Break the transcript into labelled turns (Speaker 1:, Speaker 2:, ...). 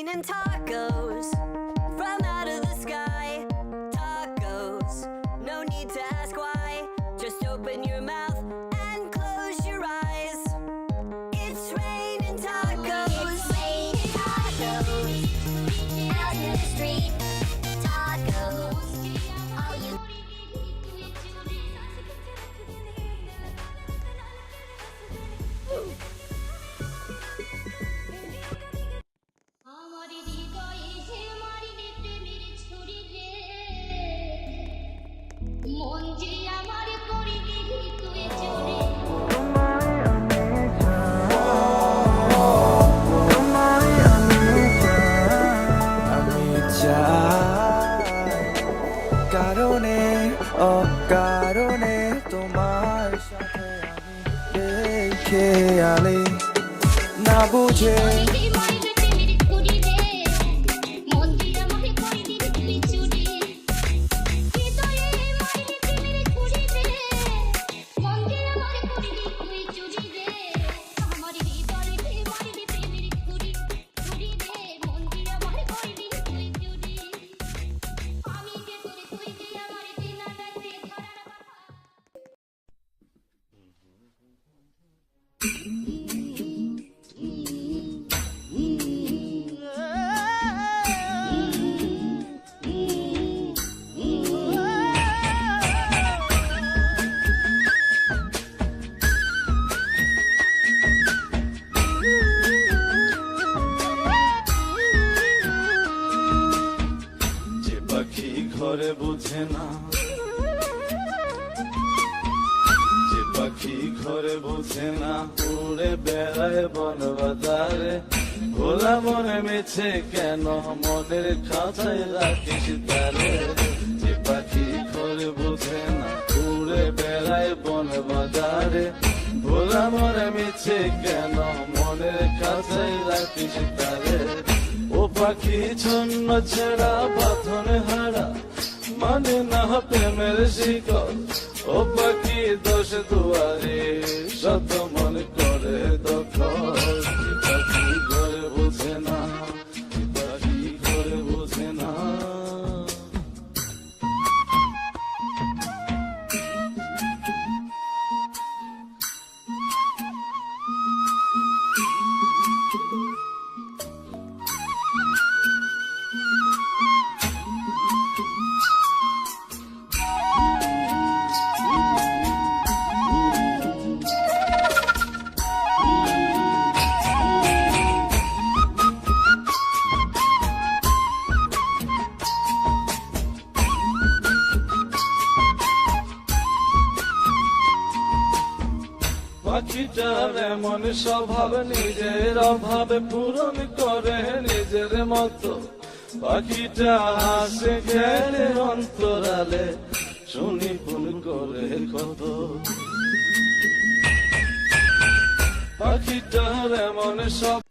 Speaker 1: raining tacos from out of the sky. Tacos, no need to ask why. Just open your mouth and close your eyes. It's raining tacos.
Speaker 2: It's raining tacos out in the street. Tacos, all you.
Speaker 3: আমার হৃদয়ে সে মারিলে প্রেমের ছুরি রে, মন যে আমার করিলে তুই চুরি।
Speaker 4: কারণে অকারণে তোমার সাথে আমি দেখে আলি না বুঝে
Speaker 3: মারিলে প্রেমের ছুরি রে, মন যে আমার করিলে তুই চুরি। হৃদয়ে মারিলে প্রেমের ছুরি রে, মন যে আমার করিলে তুই চুরি রে। আমার হৃদয়ে মারিলে প্রেমের ছুরি, ছুরি রে, মন যে আমার করিলে তুই চুরি। আমি যে তোরে তুই যে আমার দিনা রাতে ধরার কথা।
Speaker 5: যে পাখি ঘরে বুঝে না, যে পাখি ঘরে বুঝে না, উড়ে বেড়ায় বন বাজারে। ভোলা মনে মেছে কেন মনের খাঁচায় রাখিস তারে। যে পাখি ঘরে বুঝে না, উড়ে বেড়ায় বন বাজারে। ভোলা মনে মেছে কেন মনের খাঁচায় রাখিস তারে। ও পাখি ছন্ন ছেড়া বাঁধনে হারা, মানে না প্রেমের শিকল। ও পাখি দোষ দুয়ারে শত মন করে দখল। যে পাখি ঘরে বুঝে না, যে পাখি ঘরে বুঝে না। পাখিটার এমন স্বভাব, নিজের অভাবে পূরণ করে নিজের মতো। পাখিটা হাসে খেলে অন্তরালে, শুনি ফোন করে কত। পাখিটার এমন সব